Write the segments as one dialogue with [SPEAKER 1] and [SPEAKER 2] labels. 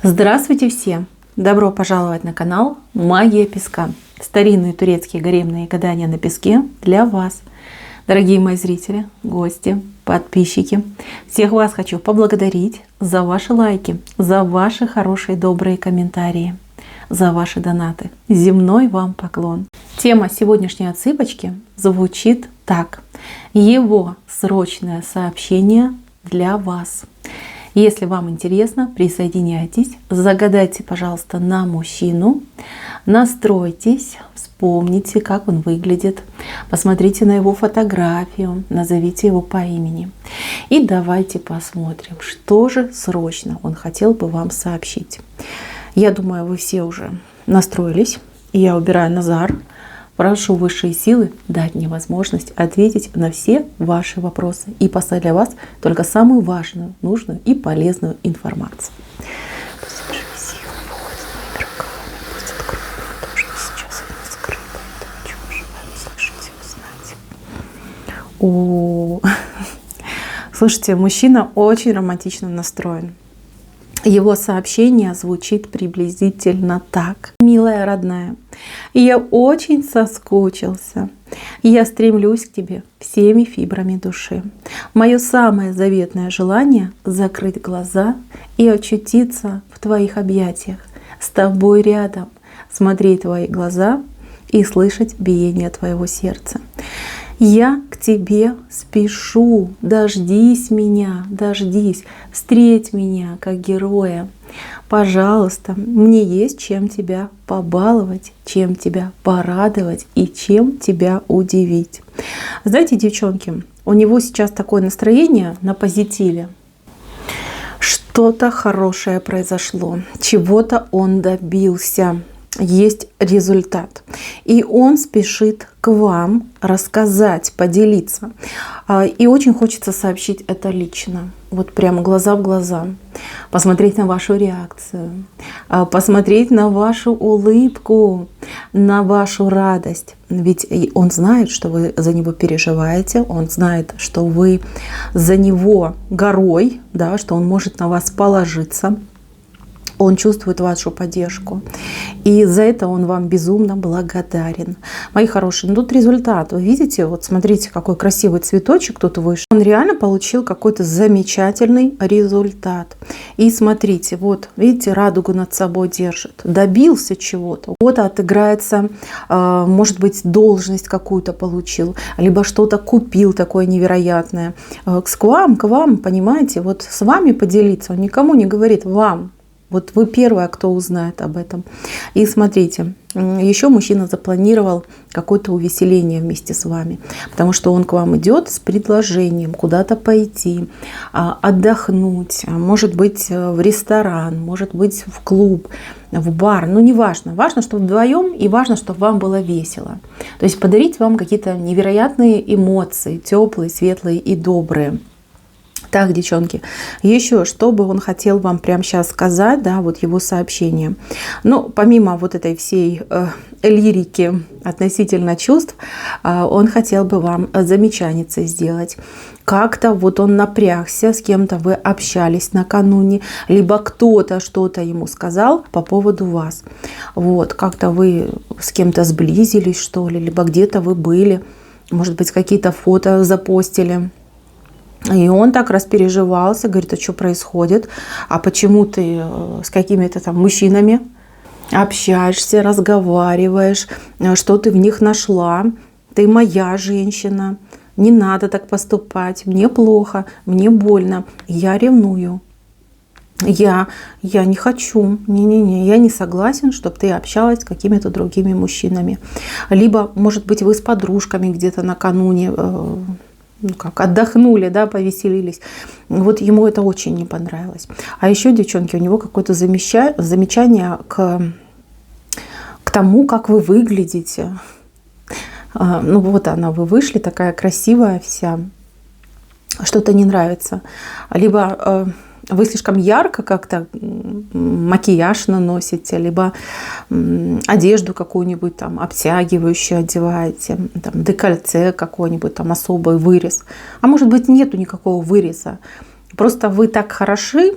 [SPEAKER 1] Здравствуйте все! Добро пожаловать на канал Магия Песка. Старинные турецкие гаремные гадания на песке для вас. Дорогие мои зрители, гости, подписчики. Всех вас хочу поблагодарить за ваши лайки, за ваши хорошие добрые комментарии, за ваши донаты. Земной вам поклон. Тема сегодняшней отсыпочки звучит так. Его срочное сообщение для вас. Если вам интересно, присоединяйтесь, загадайте, пожалуйста, на мужчину, настройтесь, вспомните, как он выглядит, посмотрите на его фотографию, назовите его по имени. И давайте посмотрим, что же срочно он хотел бы вам сообщить. Я думаю, вы все уже настроились, и я убираю Назар. Прошу высшие силы дать мне возможность ответить на все ваши вопросы и послать для вас только самую важную, нужную и полезную информацию. Пусть высшие силы выходят с моими руками, пусть откроют то, что сейчас от нас скрыто. Это чушь, вы слышите, узнайте. Слушайте, мужчина очень романтично настроен. Его сообщение звучит приблизительно так. Милая родная, я очень соскучился. Я стремлюсь к тебе всеми фибрами души. Мое самое заветное желание — закрыть глаза и очутиться в твоих объятиях, с тобой рядом, смотреть твои глаза и слышать биение твоего сердца. Я к тебе спешу, дождись меня, дождись, встреть меня как героя. Пожалуйста, мне есть чем тебя побаловать, чем тебя порадовать и чем тебя удивить. Знаете, девчонки, у него сейчас такое настроение на позитиве. Что-то хорошее произошло, чего-то он добился. Есть результат. И он спешит к вам рассказать, поделиться. И очень хочется сообщить это лично. Вот прямо глаза в глаза. Посмотреть на вашу реакцию. Посмотреть на вашу улыбку, на вашу радость. Ведь он знает, что вы за него переживаете. Он знает, что вы за него горой, да, что он может на вас положиться. Он чувствует вашу поддержку. И за это он вам безумно благодарен. Мои хорошие, ну тут результат. Вы видите, вот смотрите, какой красивый цветочек тут вышел. Он реально получил какой-то замечательный результат. И смотрите, вот видите, радугу над собой держит. Добился чего-то. Вот отыграется, может быть, должность какую-то получил. Либо что-то купил такое невероятное. К вам, понимаете, вот с вами поделиться. Он никому не говорит, вам. Вот вы первая, кто узнает об этом. И смотрите, еще мужчина запланировал какое-то увеселение вместе с вами. Потому что он к вам идет с предложением куда-то пойти, отдохнуть. Может быть, в ресторан, может быть, в клуб, в бар. Ну, не важно. Важно, чтобы вдвоем, и важно, чтобы вам было весело. То есть подарить вам какие-то невероятные эмоции, теплые, светлые и добрые. Так, девчонки, еще что бы он хотел вам прямо сейчас сказать, да, вот его сообщение. Ну, помимо вот этой всей лирики относительно чувств, он хотел бы вам замечаницы сделать. Как-то вот он напрягся, с кем-то вы общались накануне, либо кто-то что-то ему сказал по поводу вас. Вот, как-то вы с кем-то сблизились, что ли, либо где-то вы были, может быть, какие-то фото запостили. И он так распереживался, говорит, а что происходит, а почему ты с какими-то там мужчинами общаешься, разговариваешь, что ты в них нашла, ты моя женщина, не надо так поступать, мне плохо, мне больно, я ревную. Я не хочу, не-не-не, я не согласен, чтобы ты общалась с какими-то другими мужчинами. Либо, может быть, вы с подружками где-то накануне отдохнули, да, повеселились. Вот ему это очень не понравилось. А еще, девчонки, у него какое-то замечание к тому, как вы выглядите. Ну вот она, вы вышли такая красивая вся, что-то не нравится. Либо вы слишком ярко как-то макияж наносите, либо одежду какую-нибудь там обтягивающую одеваете, там, декольте какой-нибудь, там особый вырез. А может быть, нету никакого выреза. Просто вы так хороши,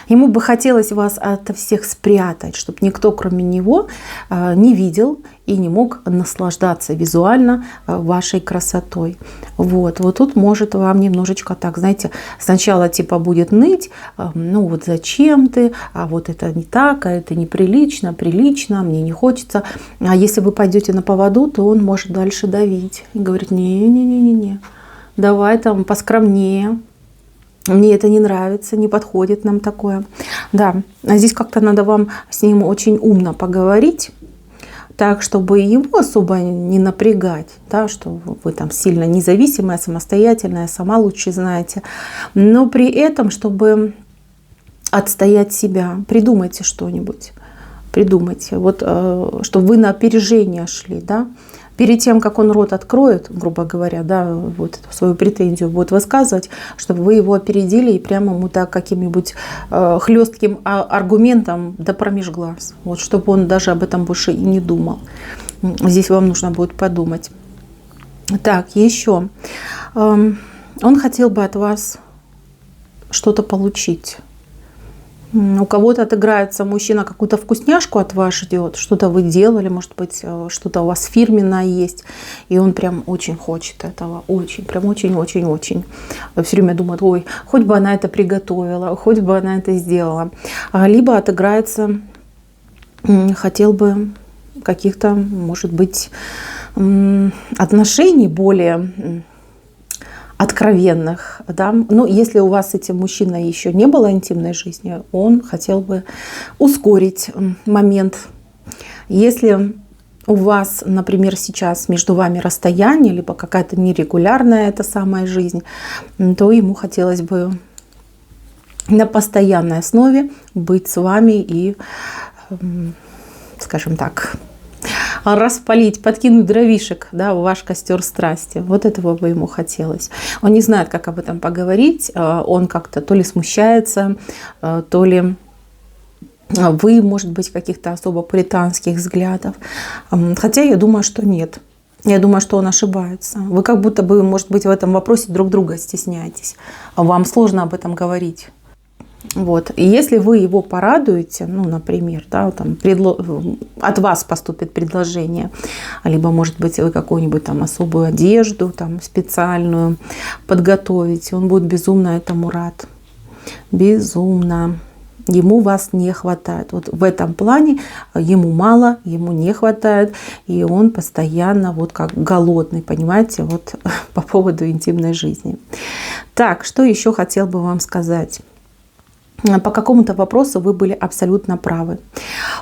[SPEAKER 1] Ему бы хотелось вас от всех спрятать, чтобы никто, кроме него, не видел и не мог наслаждаться визуально вашей красотой. Вот тут может вам немножечко так, знаете, сначала типа будет ныть, ну вот зачем ты, а вот это не так, а это неприлично, прилично, мне не хочется. А если вы пойдете на поводу, то он может дальше давить и говорить: не-не-не-не, давай там поскромнее. Мне это не нравится, не подходит нам такое. Да, а здесь как-то надо вам с ним очень умно поговорить, так, чтобы его особо не напрягать, да, что вы там сильно независимая, самостоятельная, сама лучше знаете. Но при этом, чтобы отстоять себя, придумайте что-нибудь. Придумайте, вот, чтобы вы на опережение шли, да. Перед тем, как он рот откроет, грубо говоря, да, вот свою претензию будет высказывать, чтобы вы его опередили и прямо ему так каким-нибудь хлестким аргументом да промеж глаз. Вот, чтобы он даже об этом больше и не думал. Здесь вам нужно будет подумать. Так, еще. Он хотел бы от вас что-то получить. У кого-то отыграется мужчина, какую-то вкусняшку от вас ждет, что-то вы делали, может быть, что-то у вас фирменное есть, и он прям очень хочет этого, очень, прям очень-очень-очень. Все время думает: ой, хоть бы она это приготовила, хоть бы она это сделала. Либо отыграется, хотел бы каких-то, может быть, отношений более откровенных, да. Но если у вас с этим мужчиной еще не было интимной жизни, он хотел бы ускорить момент. Если у вас, например, сейчас между вами расстояние, либо какая-то нерегулярная эта самая жизнь, то ему хотелось бы на постоянной основе быть с вами и, скажем так, распалить, подкинуть дровишек, да, в ваш костер страсти. Вот этого бы ему хотелось. Он не знает, как об этом поговорить. Он как-то то ли смущается, то ли вы, может быть, каких-то особо пуританских взглядов. Хотя я думаю, что нет. Я думаю, что он ошибается. Вы как будто бы, может быть, в этом вопросе друг друга стесняетесь. Вам сложно об этом говорить. Вот. И если вы его порадуете, ну, например, да, там, от вас поступит предложение, либо, может быть, вы какую-нибудь там особую одежду там, специальную подготовите, он будет безумно этому рад. Безумно. Ему вас не хватает. Вот в этом плане ему мало, ему не хватает, и он постоянно вот как голодный, понимаете, вот по поводу интимной жизни. Так, что еще хотел бы вам сказать? По какому-то вопросу вы были абсолютно правы.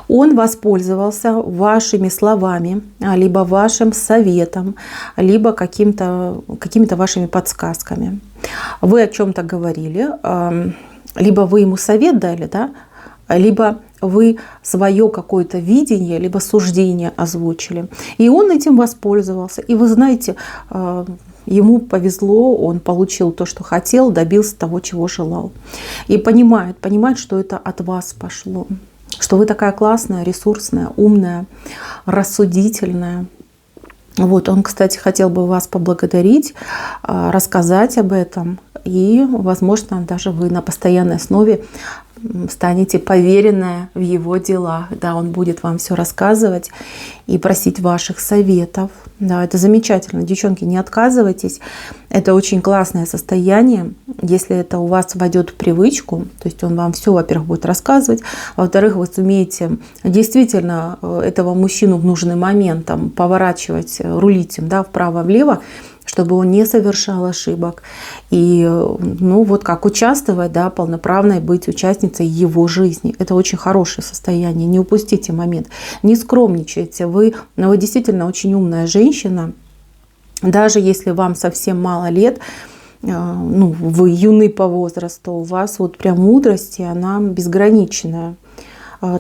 [SPEAKER 1] Он воспользовался вашими словами, либо вашим советом, либо какими-то вашими подсказками. Вы о чем-то говорили, либо вы ему совет дали, да, либо вы свое какое-то видение, либо суждение озвучили. И он этим воспользовался. И вы знаете, ему повезло, он получил то, что хотел, добился того, чего желал. И понимает, что это от вас пошло. Что вы такая классная, ресурсная, умная, рассудительная. Вот, он, кстати, хотел бы вас поблагодарить, рассказать об этом. И, возможно, даже вы на постоянной основе станете поверенная в его делах. Да, он будет вам все рассказывать и просить ваших советов. Да, это замечательно. Девчонки, не отказывайтесь. Это очень классное состояние. Если это у вас войдет в привычку, то есть он вам все, во-первых, будет рассказывать, а во-вторых, вы сумеете действительно этого мужчину в нужный момент там, поворачивать, рулить им, да, вправо-влево, чтобы он не совершал ошибок. И, ну, вот как участвовать, да, полноправной быть участницей его жизни. Это очень хорошее состояние. Не упустите момент. Не скромничайте. Вы действительно очень умная женщина. Даже если вам совсем мало лет, ну, вы юны по возрасту, у вас вот прям мудрость, и она безграничная.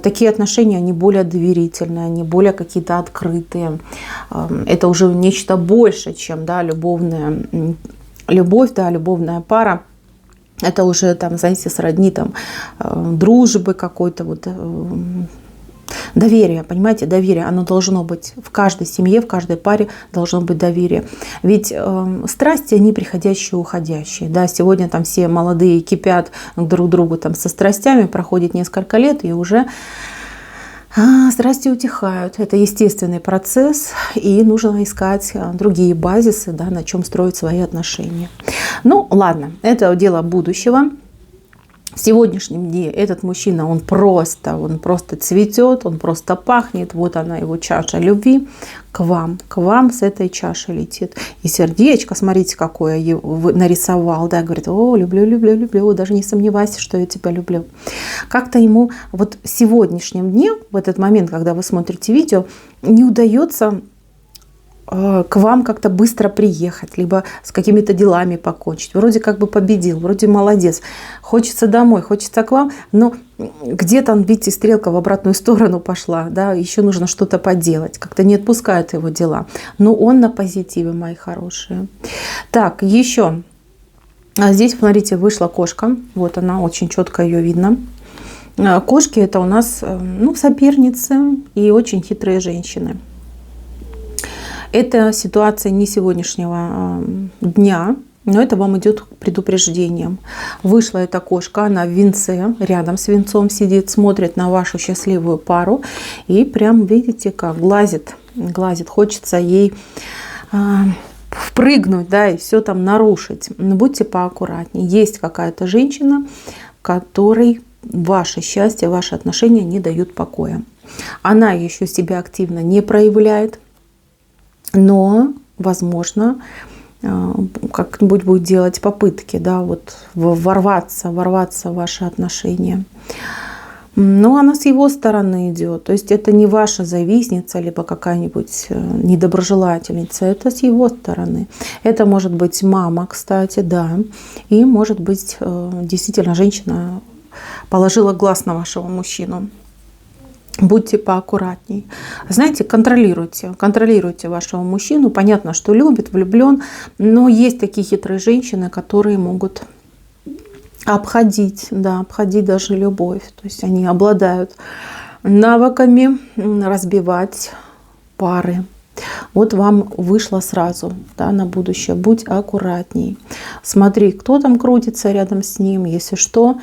[SPEAKER 1] Такие отношения, они более доверительные, они более какие-то открытые. Это уже нечто большее, чем, да, любовная любовь, да, любовная пара. Это уже, там, знаете, сродни там, дружбы какой-то, вот, Доверие, понимаете, доверие, оно должно быть в каждой семье, в каждой паре должно быть доверие. Ведь страсти, они приходящие и уходящие. Да, сегодня там все молодые кипят друг другу там со страстями, проходит несколько лет и уже страсти утихают. Это естественный процесс, и нужно искать другие базисы, да, на чем строить свои отношения. Ну, ладно, это дело будущего. В сегодняшнем дне этот мужчина, он просто цветет, он просто пахнет. Вот она, его чаша любви к вам с этой чашей летит. И сердечко, смотрите, какое нарисовал, да, говорит: о, люблю, люблю, люблю, даже не сомневайся, что я тебя люблю. Как-то ему вот в сегодняшнем дне, в этот момент, когда вы смотрите видео, не удается к вам как-то быстро приехать, либо с какими-то делами покончить. Вроде как бы победил, вроде молодец. Хочется домой, хочется к вам, но где-то, видите, стрелка в обратную сторону пошла, да, еще нужно что-то поделать. Как-то не отпускают его дела. Но он на позитиве, мои хорошие. Так, еще. Здесь, смотрите, вышла кошка. Вот она, очень четко ее видно. Кошки — это у нас, соперницы и очень хитрые женщины. Это ситуация не сегодняшнего дня, но это вам идет предупреждением. Вышла эта кошка, она в венце, рядом с венцом сидит, смотрит на вашу счастливую пару и прям, видите, как глазит. Хочется ей впрыгнуть, да, и все там нарушить. Но будьте поаккуратнее. Есть какая-то женщина, которой ваше счастье, ваши отношения не дают покоя. Она еще себя активно не проявляет. Но, возможно, как-нибудь будет делать попытки, да, вот ворваться в ваши отношения. Но она с его стороны идет. То есть это не ваша завистница, либо какая-нибудь недоброжелательница. Это с его стороны. Это может быть мама, кстати, да. И может быть, действительно, женщина положила глаз на вашего мужчину. Будьте поаккуратней. Знаете, контролируйте вашего мужчину. Понятно, что любит, влюблен, но есть такие хитрые женщины, которые могут обходить даже любовь. То есть они обладают навыками разбивать пары. Вот вам вышло сразу, да, на будущее. Будь аккуратней. Смотри, кто там крутится рядом с ним, если что.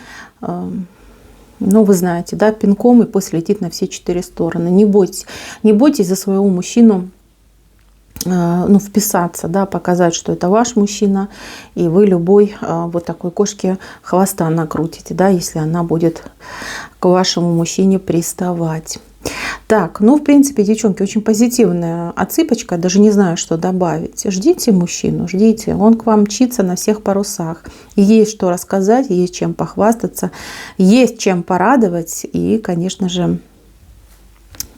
[SPEAKER 1] Вы знаете, да, пинком, и пусть летит на все 4 стороны. Не бойтесь за своего мужчину вписаться, да, показать, что это ваш мужчина, и вы любой вот такой кошке хвоста накрутите, да, если она будет к вашему мужчине приставать. Так, в принципе, девчонки, очень позитивная отсыпочка, даже не знаю, что добавить. Ждите мужчину, ждите, он к вам мчится на всех парусах. Есть что рассказать, есть чем похвастаться, есть чем порадовать, и, конечно же,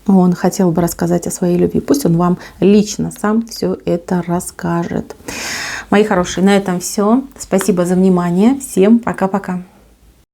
[SPEAKER 1] он хотел бы рассказать о своей любви. Пусть он вам лично сам все это расскажет. Мои хорошие, на этом все. Спасибо за внимание. Всем пока-пока.